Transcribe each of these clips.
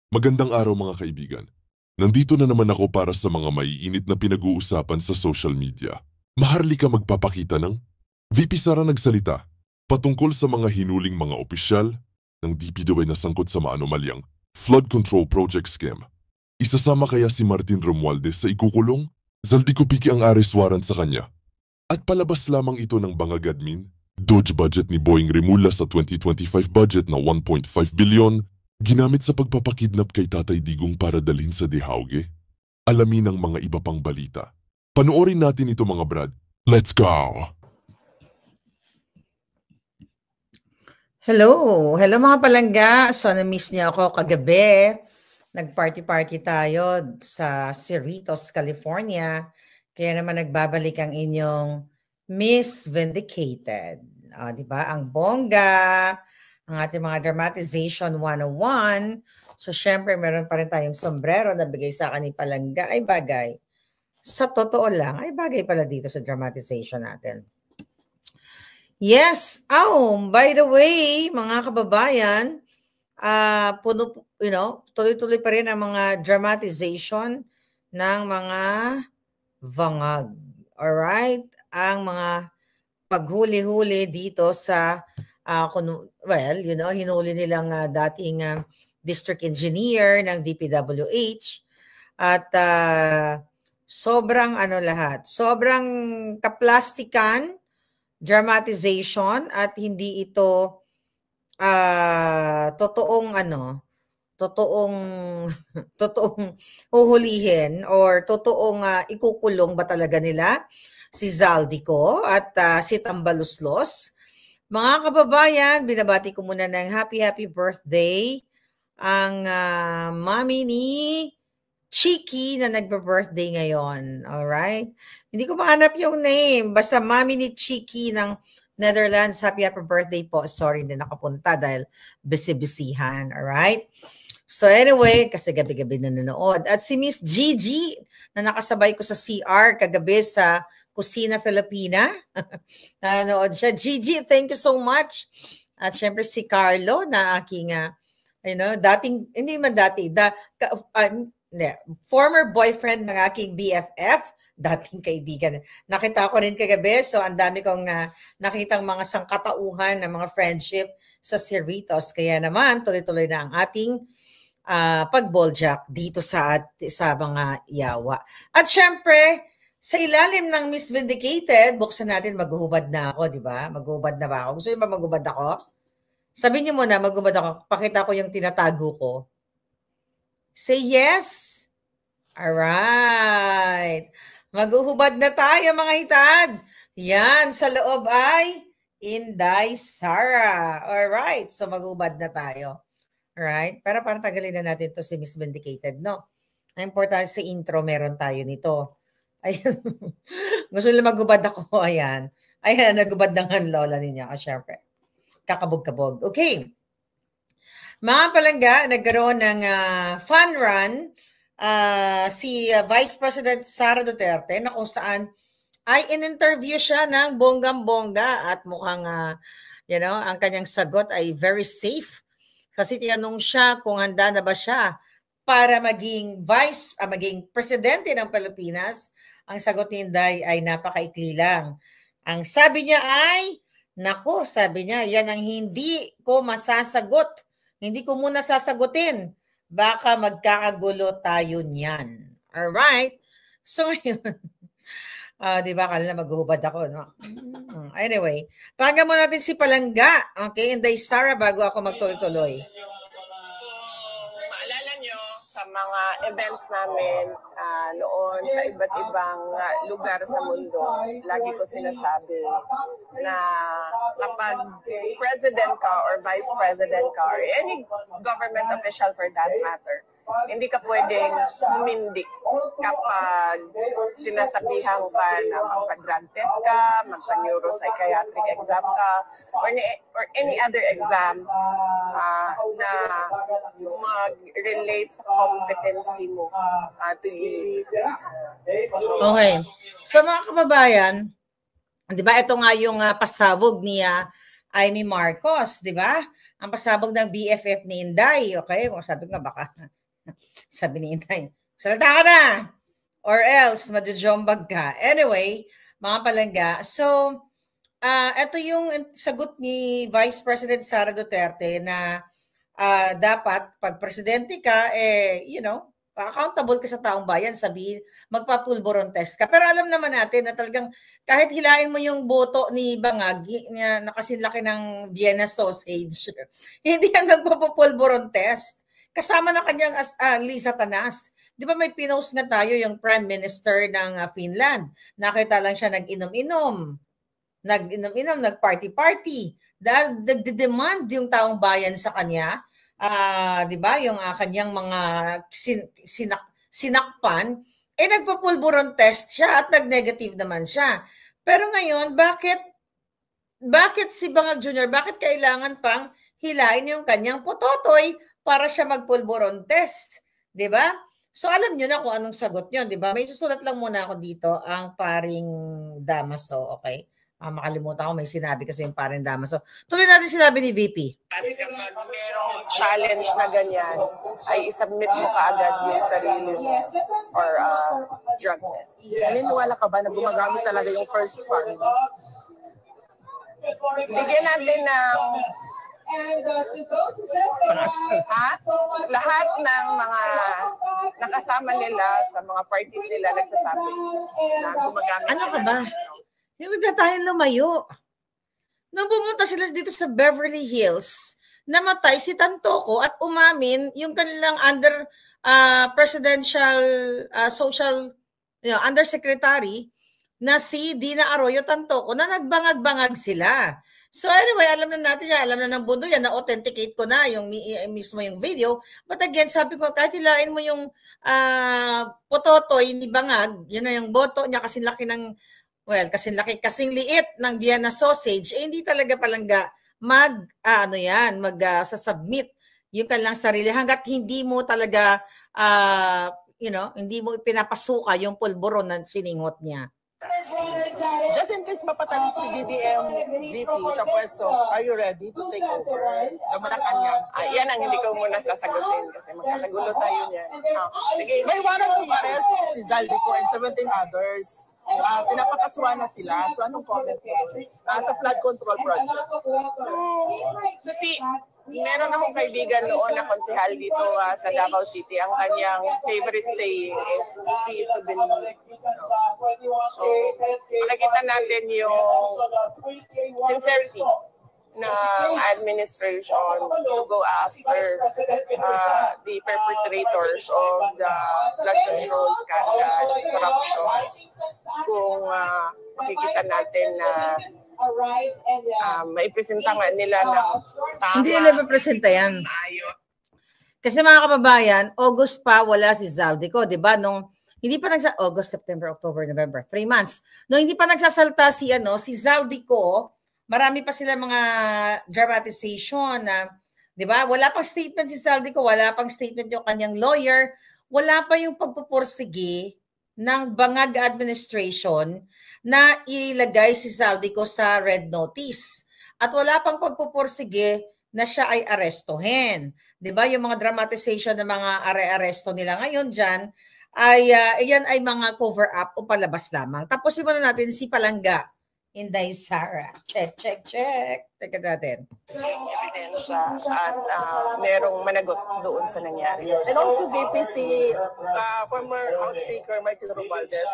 Magandang araw mga kaibigan. Nandito na naman ako para sa mga maiinit na pinag-uusapan sa social media. Maharlika magpapakita ng VP Sara nagsalita patungkol sa mga hinuling mga opisyal ng DPWH na sangkot sa maanomalyang flood control project scam. Isasama kaya si Martin Romualdez sa ikukulong? Zaldi Kupiki ang arrest warrant sa kanya. At palabas lamang ito ng bangag admin, Dodge budget ni Boying Rimula sa 2025 budget na 1.5 bilyon ginamit sa pagpapakidnap kay Tatay Digong para dalhin sa Dihauge. Alamin ang mga iba pang balita. Panoorin natin ito mga brad. Let's go! Hello! Hello mga palangga! So, na-miss niyo ako kagabi. Nag-party-party tayo sa Cerritos, California. Kaya naman nagbabalik ang inyong Miss Vindicated. Di ba? Ang bongga, ang ating mga dramatization 101. So, syempre, meron pa rin tayong sombrero na bigay sa akin ni Palangga. Ay bagay. Sa totoo lang, ay bagay pala dito sa dramatization natin. Yes. By the way, mga kababayan, tuloy-tuloy pa rin ang mga dramatization ng mga vangag. Alright? Ang mga paghuli-huli dito sa, hinuli nilang dating district engineer ng DPWH at sobrang sobrang kaplastikan, dramatization at hindi ito totoong huhulihin or totoong ikukulong ba talaga nila si Zaldico at si Tambaluslos. Mga kababayan, binabati ko muna ng happy birthday ang mami ni Chiki na nagbe-birthday ngayon. Alright? Hindi ko mahanap yung name. Basta mami ni Chiki ng Netherlands. Happy birthday po. Sorry, hindi nakapunta dahil busy-busyhan. Alright? So anyway, kasi gabi-gabi nanonood. At si Miss Gigi na nakasabay ko sa CR kagabi sa Kusina Filipina. Nanonood siya. Gigi, thank you so much. At syempre si Carlo na aking, former boyfriend ng aking BFF, dating kaibigan. Nakita ko rin kagabi, so ang dami kong nakitang mga sangkatauhan ng mga friendship sa Cerritos. Kaya naman, tuloy-tuloy na ang ating pag-balljack dito sa mga yawa. At syempre, sa ilalim ng Miss Vindicated, buksan natin, maghuhubad na ako, di ba? Maghuhubad na ba ako? Gusto niyo ba maghubad ako? Sabihin niyo muna, maghubad ako. Pakita ko yung tinatago ko. Say yes. Alright. Maghuhubad na tayo mga hitad. Yan, sa loob ay Inday Sara. Alright, so maghuhubad na tayo. Alright, pero parang tagalin na natin to si Miss Vindicated, no? Ang importante sa intro, meron tayo nito. Ayun. Gusto nila maghubad ako. Ayan. Ayan, naghubad ng lola ninyo. Syempre. Kakabog-kabog. Okay. Mga palangga, nagkaroon ng fun run si Vice President Sara Duterte na kung saan ay in-interview siya ng bonggang-bongga at mukhang ang kanyang sagot ay very safe kasi tinanong siya kung handa na ba siya para maging maging presidente ng Pilipinas. Ang sagot ni Inday ay napakaikli lang. Ang sabi niya ay, sabi niya, yan ang hindi ko masasagot. Hindi ko muna sasagutin. Baka magkakagulo tayo niyan. Alright? So, yun. Di ba? Kala maghuhubad ako, no? Anyway, pakinggan mo natin si Palangga. Okay? Inday Sara bago ako magtuloy-tuloy. Maalala nyo sa mga events namin noon sa iba't ibang lugar sa mundo, lagi ko sinasabi na kapag president ka or vice president ka or any government official for that matter, hindi ka pwedeng humindi kapag sinasabihan ka na magpa-drug test ka, magpa-neuropsychiatric exam ka, or any other exam na mag-relate sa competency mo to lead. Okay. So mga kababayan, di ba ito nga yung pasabog ni Amy Marcos, di ba? ang pasabog ng BFF ni Inday. Okay? Sabi nga baka, sabi ni Inday, salita ka na! Or else, majujombag ka. Anyway, mga palangga, so, ito yung sagot ni Vice President Sara Duterte na dapat pag presidente ka, accountable ka sa taong bayan, sabihin, magpa-pulburon test ka. Pero alam naman natin na talagang kahit hilain mo yung boto ni Bangag na nakasinlaki ng Vienna sausage, hindi yan magpa-pulburon test. Kasama na kanyang Lisa Tanas. Di ba may pinost nga tayo yung Prime Minister ng Finland. Nakita lang siya nag-inom-inom, nag-party-party. Dahil nagde-demand yung taong bayan sa kanya, di ba, yung kanyang mga sinakpan, nagpa-pulburon test siya at nag-negative naman siya. Pero ngayon, bakit si Bangag Jr., bakit kailangan pang hilain yung kanyang pototoy para siya mag-pulburon test? Di ba? So alam niyo na kung anong sagot yun, di ba? May susulat lang muna ako dito, ang paring Damaso, okay? Makalimutan ko, may sinabi kasi yung paring Damaso. Tuloy natin sinabi ni VP. Kapag merong challenge na ganyan, ay isubmit mo kaagad yung sarili mo or drug test. Naniniwala ka ba na gumagamit talaga yung first family? Bigyan natin ng lahat ng mga nakasama nila sa mga parties nila nagsasabi na gumagamit. Ano ka ba? Hindi na tayo lumayo. Nung pumunta sila dito sa Beverly Hills, namatay si Tantoco at umamin yung kanilang presidential social undersecretary na si Dina Arroyo Tantoco na nagbangag-bangag sila. So anyway, alam na natin yan, alam na ng mundo yan, na-authenticate ko na yung mismo yung video. But again, sabi ko, kahit hilain mo yung pototoy ni Bangag, yun na yung boto niya kasing laki ng, kasing liit ng Vienna sausage, hindi talaga palangga sasubmit yung kanilang sarili hanggat hindi mo talaga, hindi mo pinapasuka yung pulburo na siningot niya. Just in case mapatalit si DDM VP sa pwesto, are you ready to take over the Malacanang? Yan ang hindi ko muna sasagutin kasi magkakagulo tayo niyan. Sige. May warrant of arrest si Zaldico and 17 others. Pinapakasuhan na sila. So anong comment mo? Sa flood control project. Kasi meron akong kaibigan noon na konsehal dito sa Davao City. Ang kanyang favorite saying is, to see is to believe. So, nakita natin yung sincerity ng administration to go after the perpetrators of the flood control scandal, corruption. Kung makikita natin na maipresenta nga nila na tama. Hindi nila ipapresenta yan. Kasi mga kababayan, August pa wala si Zaldico, di ba? Hindi pa August, September, October, November, 3 months. Nung hindi pa nagsasalta si Zaldico, marami pa sila mga dramatization na, di ba? Wala pang statement si Zaldico, wala pang statement yung kanyang lawyer, wala pa yung pagpupursige ng Bangag administration na ilagay si Zaldico sa red notice. At wala pang pagpupursige na siya ay arestuhin. Di ba? Yung mga dramatization ng mga aresto nila ngayon dyan, yan ay mga cover-up o palabas lamang. Tapos muna natin si Palangga. Inday Sara. Check. Teka natin. Ebidensya at merong managot doon sa nangyari. And also VP si former House Speaker Martin Romualdez,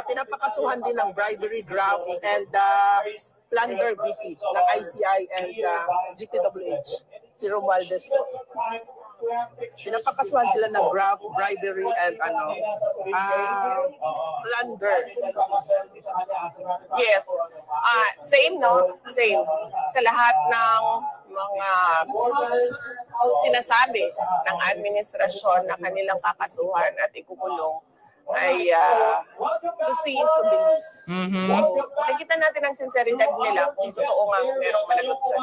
pinapakasuhan din ng bribery draft and plunder VP ng ICI and DPWH, si Romualdez. Pinapakasuhan sila ng graft, bribery, and plunder. Yes. Same, no? Same. Sa lahat ng mga sinasabi ng administrasyon na kanilang kakasuhan at ikukulong ay to see is to believe. Mm-hmm. So, nakikita natin ang sinceridad nila kung totoo nga merong managot dyan.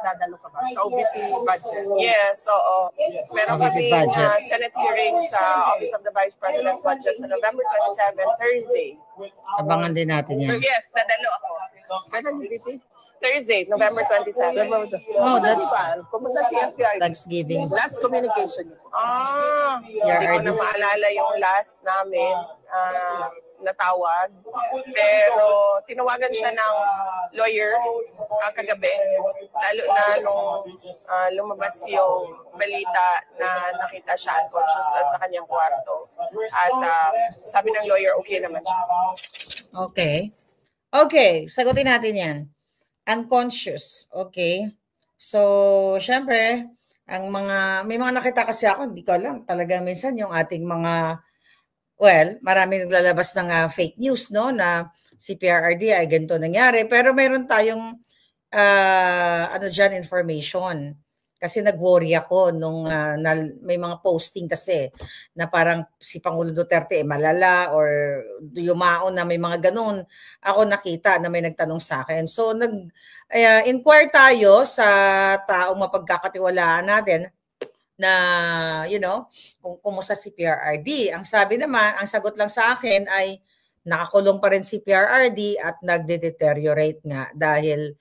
Dadalo ka ba? Sa OVP budget? Yes, oo. Meron kami Senate hearing sa Office of the Vice President Budget sa November 27, Thursday. Abangan din natin yan. Yes, dadalo ako. Kailan yung VP? Thursday, November 27. Kumusta si Pan? Kumusta si FPRD? Thanksgiving. Last communication niyo. Hindi ko na maalala yung last namin natawag. Pero tinawagan siya ng lawyer kagabi. Lalo na nung lumabas yung balita na nakita siya unconscious sa kanyang kwarto. At sabi ng lawyer, okay naman siya. Okay. Okay, sagutin natin yan. Unconscious. Okay. So, syempre, may mga nakita kasi ako, hindi ko alam. Talaga minsan yung ating mga, marami naglalabas ng fake news, no? Na si PRRD ay ganito nangyari. Pero mayroon tayong, information. Kasi nag-worry ako nung may mga posting kasi na parang si Pangulo Duterte malala or yumaon na may mga ganun. Ako nakita na may nagtanong sa akin. So inquire tayo sa taong mapagkakatiwalaan natin na, kung kumusta si PRRD. Ang sagot lang sa akin ay nakakulong pa rin si PRRD at nagde-deteriorate nga dahil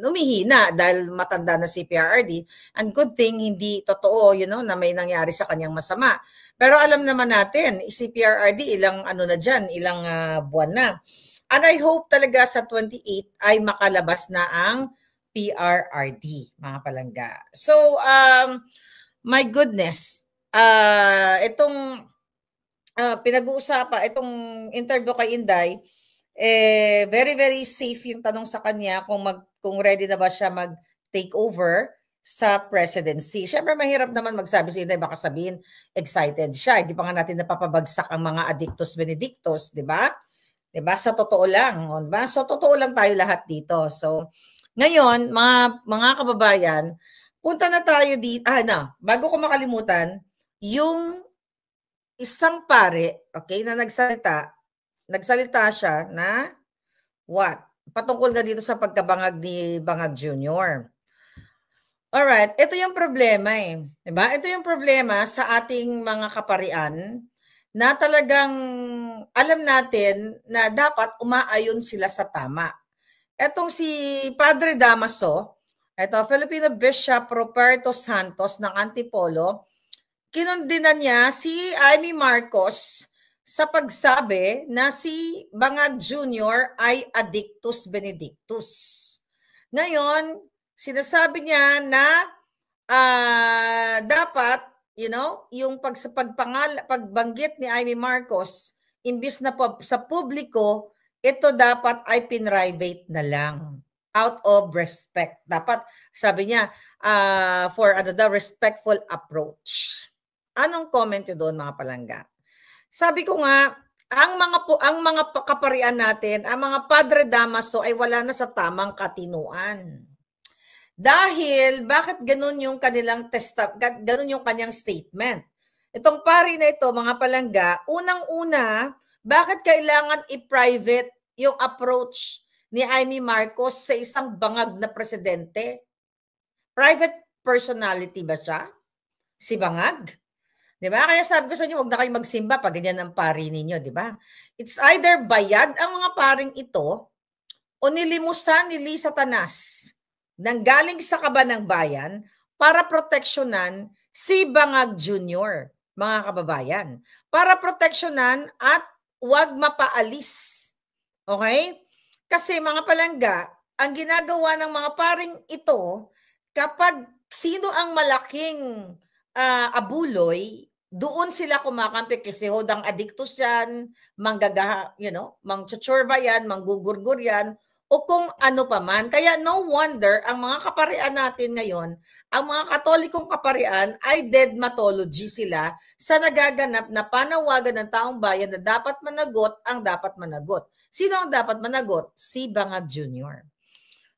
umihina dahil matanda na si PRRD. And good thing, hindi totoo, na may nangyari sa kanyang masama. Pero alam naman natin, si PRRD, ilang buwan na. And I hope talaga sa 28 ay makalabas na ang PRRD, mga palangga. So, my goodness, itong pinag-uusapan, itong interview kay Inday, very, very safe yung tanong sa kanya kung ready na ba siya mag-take over sa presidency. Siyempre, mahirap naman magsabi si Inday, baka sabihin, excited siya. Hindi pa nga natin napapabagsak ang mga addictus benedictus, di ba? Di ba? Sa totoo lang. Diba? So, totoo lang tayo lahat dito. So, ngayon, mga kababayan, punta na tayo dito. Bago ko makalimutan, yung isang pare, okay, na nagsalita siya na patungkol na dito sa pagkabangag ni Bangag Jr. Alright, ito yung problema Diba? Ito yung problema sa ating mga kaparian na talagang alam natin na dapat umaayon sila sa tama. Etong si Padre Damaso, Filipino Bishop Roberto Santos ng Antipolo, kinundina niya si Amy Marcos sa pagsabi na si Bangag Jr. ay addictus benedictus. Ngayon, sinasabi niya na dapat, yung pagbanggit ni Amy Marcos, imbis na sa publiko, ito dapat ay pinrivate na lang. Out of respect. Dapat, sabi niya, for the respectful approach. Anong comment yun doon, mga palangga? Sabi ko nga, ang mga kaparian natin, ang mga Padre Damaso ay wala na sa tamang katinuan. Dahil bakit ganun yung kanilang ganun yung kanyang statement? Itong pari na ito, mga palangga, unang-una, bakit kailangan i-private yung approach ni Amy Marcos sa isang bangag na presidente? Private personality ba siya? Si Bangag? Diba? Kaya sabi ko sa inyo, huwag na kayo magsimba pag ganyan ang pari ninyo, diba? It's either bayad ang mga paring ito o nilimusan ni Satanas nang galing sa kaba ng bayan para proteksyonan si Bangag Jr., mga kababayan. Para proteksyonan at huwag mapaalis. Okay? Kasi mga palangga, ang ginagawa ng mga paring ito, kapag sino ang malaking abuloy, doon sila kumakampi kasi hodang addictus yan, mangchuchurba yan, manggugurgur yan, o kung ano pa man. Kaya no wonder, ang mga kaparian natin ngayon, ang mga katolikong kaparian ay deadmatology sila sa nagaganap na panawagan ng taong bayan na dapat managot ang dapat managot. Sino ang dapat managot? Si Bangag Jr.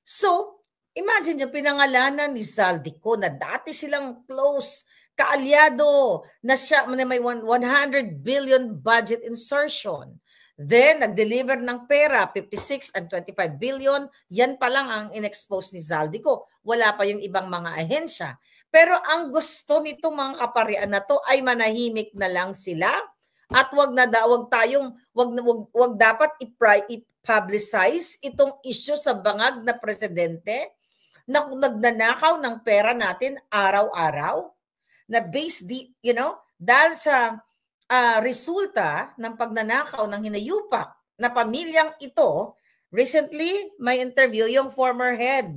So, imagine yung pinangalanan ni Zaldico na dati silang close kaalyado na siya may 100 billion budget insertion. Then, nag-deliver ng pera, 56 and 25 billion. Yan pa lang ang in-expose ni Zaldico. Wala pa yung ibang mga ahensya. Pero ang gusto nitong mga kaparian na to ay manahimik na lang sila at wag dapat publicize itong issue sa bangag na presidente na nagnanakaw ng pera natin araw-araw na based dahil sa resulta ng pagnanakaw ng hinayupak na pamilyang ito. Recently, may interview yung former head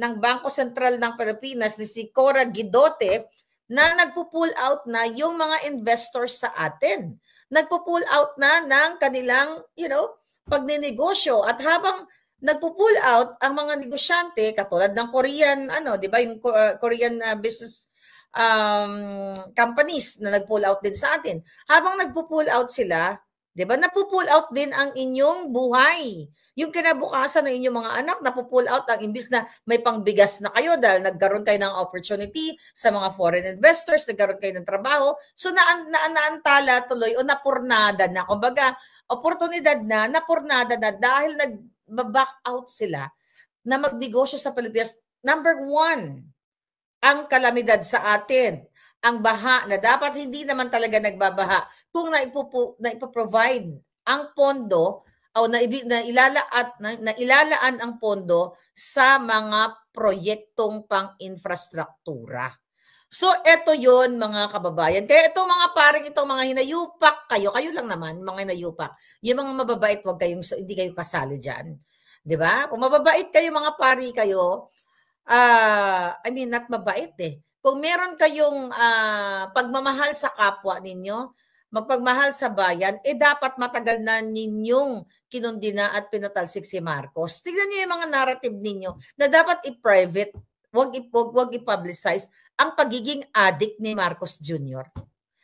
ng Bangko Sentral ng Pilipinas ni si Cora Guidote na nagpo-pull out na yung mga investors sa atin. Nagpo-pull out na ng kanilang, pagninegosyo. At habang nagpo-pull out ang mga negosyante, katulad ng Korean, di ba, yung Korean business companies na nag-pull out din sa atin. Habang nagpo-pull out sila, di ba, napo-pull out din ang inyong buhay. Yung kinabukasan ng inyong mga anak, napo-pull out ang imbis na may pangbigas na kayo dahil nagkaroon kayo ng opportunity sa mga foreign investors, nagkaroon kayo ng trabaho. So naantala tuloy o napurnada na. Kumbaga, oportunidad na, napurnada na dahil nag-back out sila na magnegosyo sa Pilipinas. Number 1, ang kalamidad sa atin. Ang baha na dapat hindi naman talaga nagbabaha kung naipoprovide ang pondo o nailalaan ang pondo sa mga proyektong pang-infrastruktura. So, ito yon mga kababayan. Kaya itong mga paring itong mga hinayupak, kayo lang naman, mga hinayupak. Yung mga mababait, hindi kayo kasali dyan. Di ba? Kung mababait kayo, mga pari kayo, not mabait eh. Kung meron kayong pagmamahal sa kapwa ninyo, magpagmahal sa bayan, dapat matagal na ninyong kinundina at pinatalsik si Marcos. Tignan niyo yung mga narrative ninyo na dapat i-private, wag i-publicize ang pagiging addict ni Marcos Jr.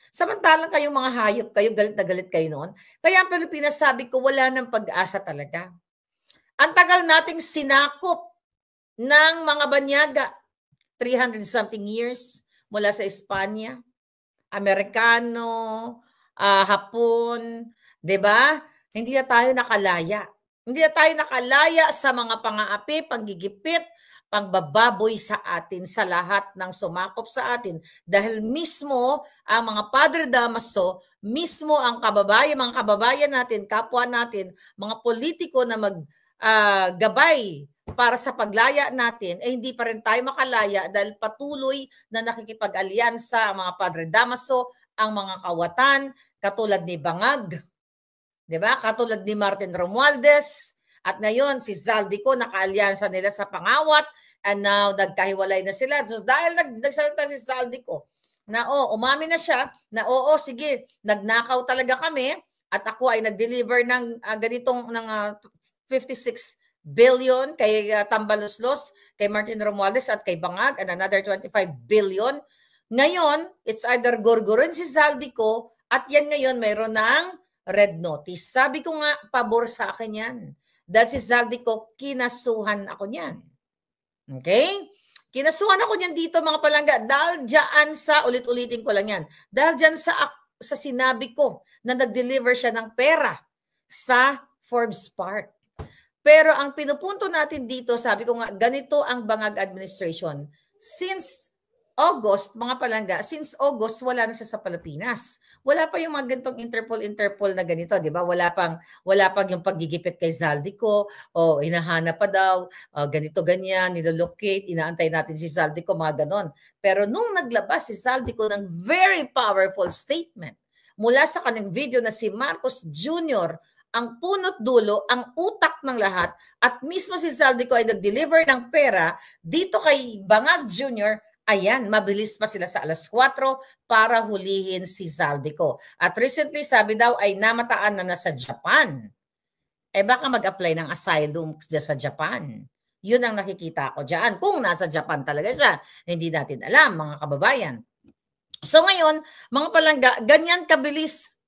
Samantalang kayong mga hayop kayo, galit na galit kayo noon. Kaya ang Pilipinas, sabi ko, wala ng pag-asa talaga. Ang tagal nating sinakop ng mga banyaga, 300-something years mula sa Espanya, Amerikano, Hapon, 'di ba? Hindi na tayo nakalaya. Hindi na tayo nakalaya sa mga pang-aapi, panggigipit, pangbababoy sa atin, sa lahat ng sumakop sa atin. Dahil mismo ang mga Padre Damaso, mismo ang mga kababayan natin, kapwa natin, mga politiko na maggabay para sa paglaya natin, hindi pa rin tayo makalaya dahil patuloy na nakikipag-alyansa ang mga Padre Damaso, ang mga kawatan, katulad ni Bangag, di ba? Katulad ni Martin Romualdez, at ngayon si Zaldico, naka-alyansa nila sa Pangawat, and now nagkahiwalay na sila. So dahil nagsalita si Zaldico, na umamin na siya, na sige, nagnakaw talaga kami, at ako ay nag-deliver ng ganitong 56 billion kay Tambaloslos, kay Martin Romualdez at kay Bangag, and another 25 billion. Ngayon, it's either gorgorin si Zaldico at yan ngayon mayroon ng red notice. Sabi ko nga, pabor sa akin yan. Dahil si Zaldico, kinasuhan ako niyan. Okay? Kinasuhan ako niyan dito mga palangga. Dahil dyan sa, ulit-ulitin ko lang yan, dahil dyan sa sinabi ko na nag-deliver siya ng pera sa Forbes Park. Pero ang pinupunto natin dito, sabi ko nga, ganito ang Bangag administration. Since August, mga palangga, since August, wala na siya sa Pilipinas. Wala pa yung mga ganitong Interpol na ganito, di ba? Wala pang yung paggigipit kay Zaldico, hinahanap pa daw, ganito, ganyan, nilolocate, inaantay natin si Zaldico, mga ganon. Pero nung naglabas si Zaldico ng very powerful statement mula sa kanyang video na si Marcos Jr., ang punot dulo, ang utak ng lahat, at mismo si Zaldico ay nag-deliver ng pera dito kay Bangag Jr., ayan, mabilis pa sila sa 4:00 para hulihin si Zaldico. At recently, sabi daw ay namataan na nasa Japan. Baka mag-apply ng asylum sa Japan. Yun ang nakikita ko dyan. Kung nasa Japan talaga siya, hindi natin alam, mga kababayan. So ngayon, mga palangga, ganyan kabilis,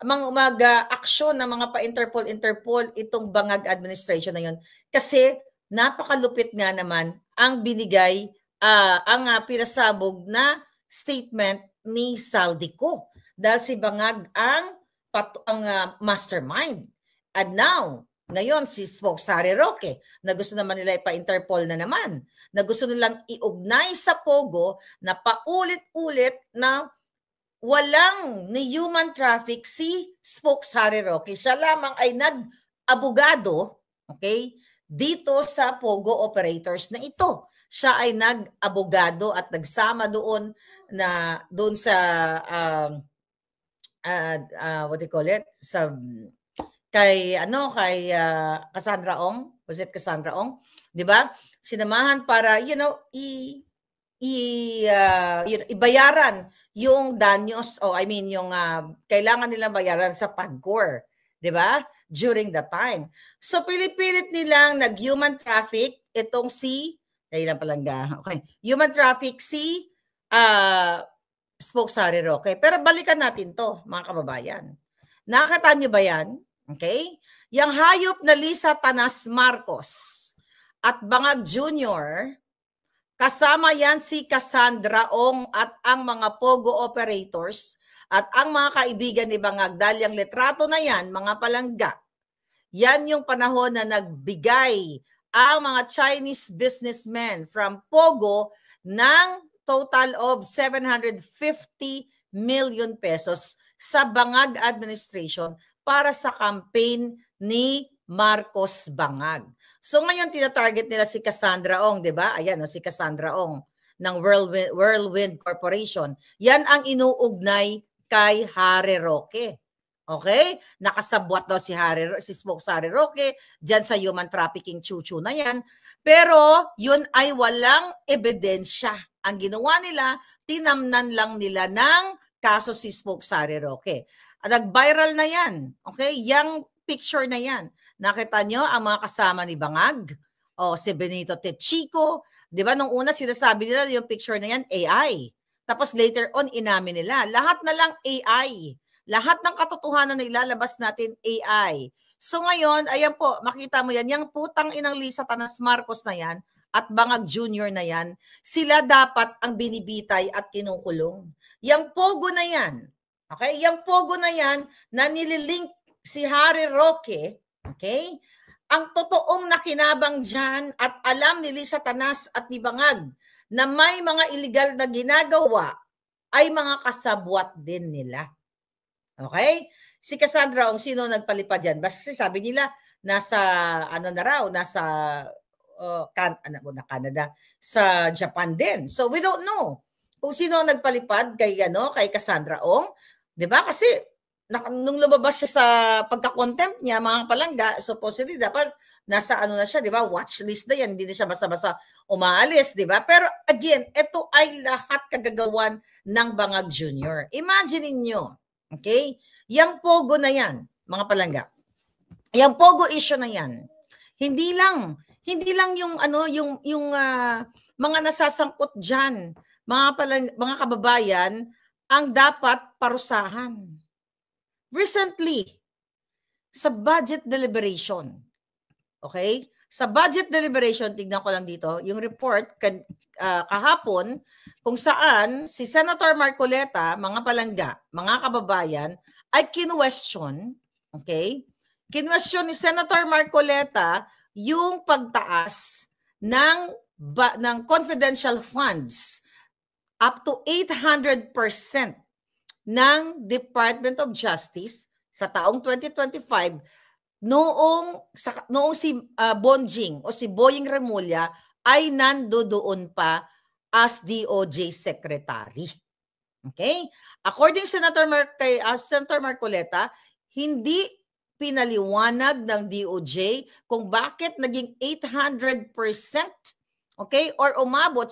mag-aksyon ng mga pa-Interpol itong Bangag administration na yun. Kasi napakalupit nga naman ang binigay, ang pinasabog na statement ni Zaldico. Dahil si Bangag ang mastermind. And now, ngayon si Spokes Harry Roque, na gusto naman nila ipa-Interpol na naman, na gusto nilang iugnay sa Pogo na paulit-ulit na walang ni human traffic si Spokes Harry Roque. Siya lamang ay abogado, okay, dito sa Pogo operators na ito. Siya ay nag-abogado at nagsama doon sa what do you call it? Kay Cassandra Ong, was it Cassandra Ong? 'Di ba? Sinamahan para ibayaran yung danyos yung kailangan nilang bayaran sa PAGCOR, 'di ba? During the time. So pinipilit nilang nag-human traffic itong kailan palangga. Okay. Human traffic Spoke Sari Roque. Pero balikan natin 'to, mga kababayan. Nakita niyo ba 'yan? Okay? Yang hayop na Lisa Tanas Marcos at Bangag Jr., kasama yan si Cassandra Ong at ang mga Pogo operators at ang mga kaibigan ni Bangag. Dahil yung litrato na yan, mga palangga, yan yung panahon na nagbigay ang mga Chinese businessmen from Pogo ng total of 750 million pesos sa Bangag administration para sa campaign ni Marcos Bangag. So ngayon tinatarget nila si Cassandra Ong, 'di ba? Ayan, si Cassandra Ong ng Whirlwind Corporation. Yan ang inuugnay kay Harry Roque. Okay? Nakasabwat daw si Spoke Harry Roque diyan sa human trafficking chuchu na yan. Pero yun ay walang ebidensya. Ang ginawa nila, tinamnan lang nila ng kaso si Spoke Harry Roque. Nag-viral na yan. Okay? Yang picture na yan. Nakita nyo ang mga kasama ni Bangag? Si Benito Techico. Di ba? Nung una sinasabi nila yung picture na yan, AI. Tapos later on, inamin nila. Lahat na lang AI. Lahat ng katotohanan na ilalabas natin, AI. So ngayon, ayan po, makita mo yan. Yung putang inang Lisa Tanas Marcos na yan at Bangag Jr. na yan, sila dapat ang binibitay at kinukulong. Yang Pogo na yan, okay? Yang Pogo na yan na nililink si Harry Roque, okay? Ang totoong nakinabang dyan at alam ni Lisa Tanas at ni Bangag na may mga illegal na ginagawa ay mga kasabwat din nila. Okay? Si Cassandra Ong, sino nagpalipad yan? Basta sabi nila, nasa Canada, sa Japan din. So we don't know kung sino nagpalipad kay Cassandra Ong, 'di ba? Kasi nung lumabas siya sa pagka-contempt niya, mga palangga, supposedly dapat nasa na siya, 'di ba? Watch list na 'yan, hindi na siya basta-basta umaalis, 'di ba? Pero again, ito ay lahat kagagawan ng Bangag Jr. Imagine niyo, okay? Yang Pogo na 'yan, mga palangga. Yang Pogo issue na 'yan. Hindi lang yung mga nasasangkot diyan, mga kababayan, ang dapat parusahan. Recently, sa budget deliberation, okay? Sa budget deliberation, tignan ko lang dito, yung report kahapon, kung saan si Senator Marcoleta, mga palangga, mga kababayan, ay kinwestiyon, okay? Kinwestiyon ni Senator Marcoleta yung pagtaas ng confidential funds up to 800% ng Department of Justice sa taong 2025 noong si Bonjing o si Boying Remulla ay nandoon pa as DOJ Secretary. Okay? According Senator Marcoleta, hindi pinaliwanag ng DOJ kung bakit naging 800%, okay, or umabot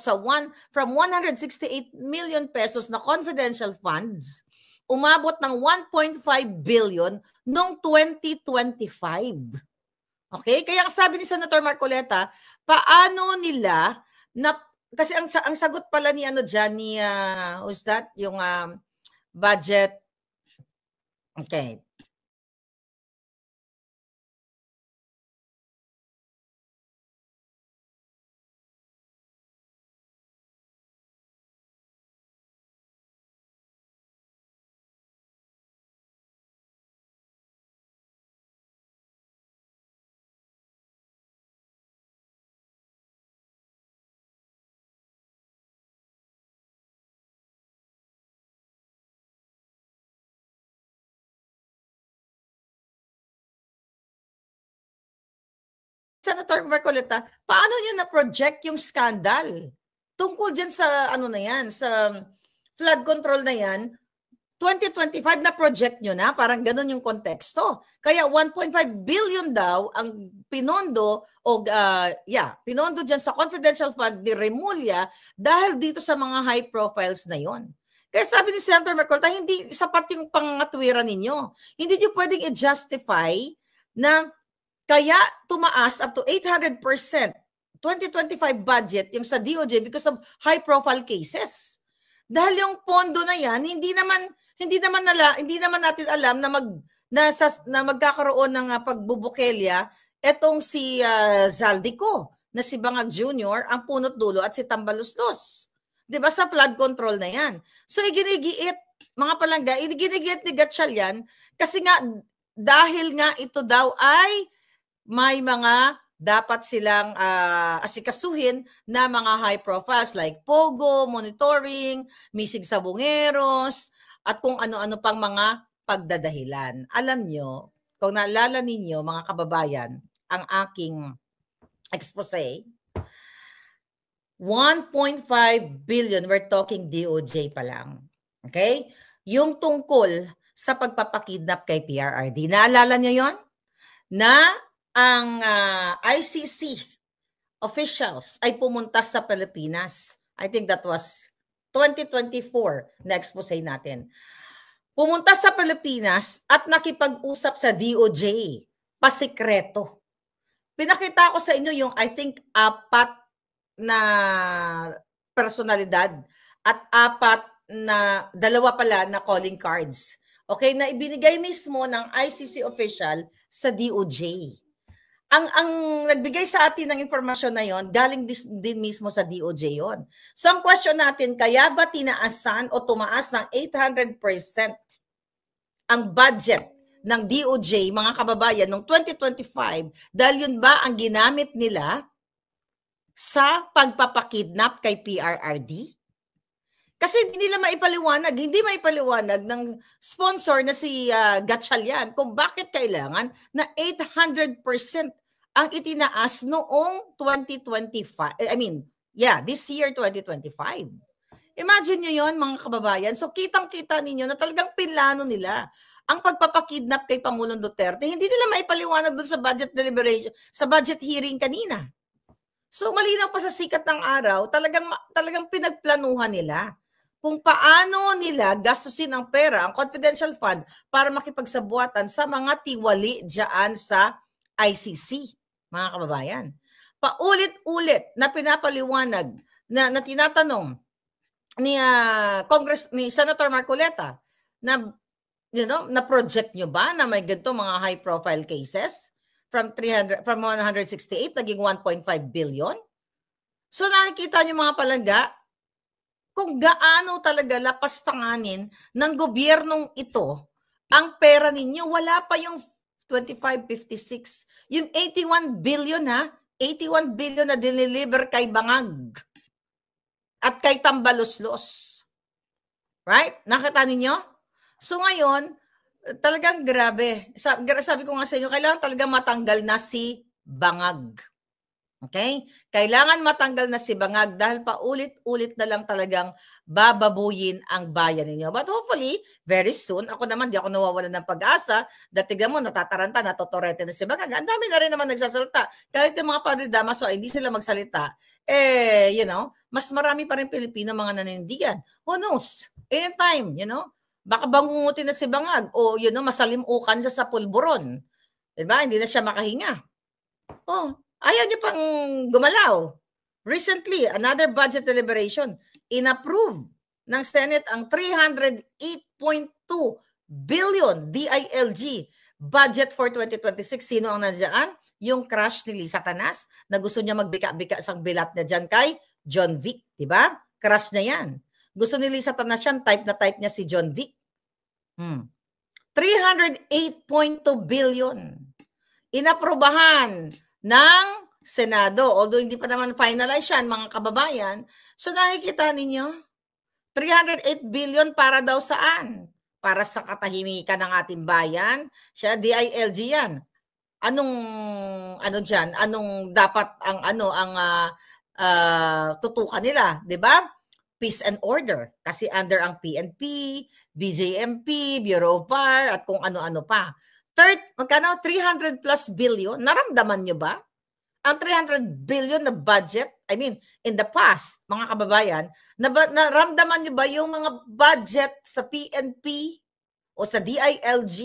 from 168 million pesos na confidential funds, umabot ng 1.5 billion noong 2025. Okay? Kaya ang sabi ni Senator Marcoleta, paano nila kasi ang sagot pala ni who's that? Yung budget. Okay. Senator Marcoleta, paano niyo na-project yung scandal? Tungkol dyan sa ano na yan, sa flood control na yan, 2025 na project nyo na, parang ganun yung konteksto. Kaya 1.5 billion daw ang pinondo o pinondo dyan sa confidential fund ni Remulla dahil dito sa mga high profiles na yon. Kaya sabi ni Senator Marcoleta, hindi sapat yung pangatwiran ninyo. Hindi nyo pwedeng i-justify na kaya tumaas up to 800% 2025 budget yung sa DOJ because of high profile cases. Dahil yung pondo na yan, hindi naman natin alam na magkakaroon ng pagbubukelya etong si Zaldico na si Bangag Jr. ang punot dulo at si Tambaluslos. 'Di ba sa flood control na yan? So iginigiit mga palangga, iginigiit ni Gatchalian kasi nga dahil nga ito daw ay may mga dapat silang asikasuhin na mga high profiles like Pogo, monitoring, missing sa bungeros, at kung ano-ano pang mga pagdadahilan. Alam nyo, kung naalala ninyo mga kababayan, ang aking expose, 1.5 billion, we're talking DOJ pa lang. Okay? Yung tungkol sa pagpapakidnap kay PRRD. Naalala nyo yon? Na ang ICC officials ay pumunta sa Pilipinas. I think that was 2024 na expose natin. Pumunta sa Pilipinas at nakipag-usap sa DOJ, pasikreto. Pinakita ko sa inyo yung I think 4 na personalidad at 4 na 2 pala na calling cards. Okay, na ibinigay mismo ng ICC official sa DOJ. Ang nagbigay sa atin ng impormasyon na yon, galing din mismo sa DOJ yon. So ang question natin, kaya ba tinaasan o tumaas ng 800% ang budget ng DOJ, mga kababayan, noong 2025, dahil yun ba ang ginamit nila sa pagpapakidnap kay PRRD? Kasi hindi nila maipaliwanag ng sponsor na si Gatchalian kung bakit kailangan na 800% ang itinaas noong 2025. This year 2025. Imagine nyo yon mga kababayan. So kitang-kita ninyo na talagang pinlano nila ang pagpapakidnap kay Pangulong Duterte. Hindi nila maipaliwanag doon sa budget deliberation, sa budget hearing kanina. So malinaw pa sa sikat ng araw, talagang pinagplanuhan nila kung paano nila gastusin ang pera, ang confidential fund, para makipagsabuatan sa mga tiwali dyan sa ICC, mga kababayan. Paulit-ulit na pinapaliwanag na tinatanong ni Senator Marcoleta na na project nyo ba na may ganito mga high profile cases from 168 naging 1.5 billion? So nakikita nyo mga palangga kung gaano talaga lapastanganin ng gobyernong ito ang pera ninyo. Wala pa yung 2556. Yung 81 billion 81 billion na dineliver kay Bangag at kay Tambaluslos. Right? Nakita ninyo? So ngayon, talagang grabe. Sabi ko nga sa inyo, kailangan talaga matanggal na si Bangag. Okay? Kailangan matanggal na si Bangag dahil paulit-ulit na lang talagang bababuyin ang bayan ninyo. But hopefully, very soon, ako naman, di ako nawawalan ng pag-asa. Datiga mo, natataranta, natotorete na si Bangag. Ang dami na rin naman nagsasalita. Kahit yung mga padre-dama, so hindi sila magsalita. Mas marami pa rin Pilipino mga nanindigan. Who knows? Anytime, baka bangungutin na si Bangag o, masalimukan siya sa pulburon. Diba? Hindi na siya makahinga. Ayaw niya pang gumalaw. Recently, another budget deliberation, inapprove ng Senate ang 308.2 billion DILG budget for 2026. Sino ang nandiyan? Yung crush ni Lisa Tanas na gusto niya magbika-bika sang bilat niya dyan kay John Vic. Diba? Crush niya yan. Gusto ni Lisa Tanas yan, type na type niya si John Vic. 308.2 billion. Inaprubahan ng Senado. Although hindi pa naman finalize yan, mga kababayan. So nakikita ninyo, 308 billion para daw saan? Para sa katahimikan ng ating bayan. Siya, DILG yan. ano diyan, anong dapat ang tutukan nila, 'di ba? Peace and order kasi under ang PNP, BJMP, Bureau of Fire at kung ano-ano pa. Magkano 300 plus billion, naramdaman nyo ba? Ang 300 billion na budget, I mean, in the past, mga kababayan, naramdaman nyo ba yung mga budget sa PNP o sa DILG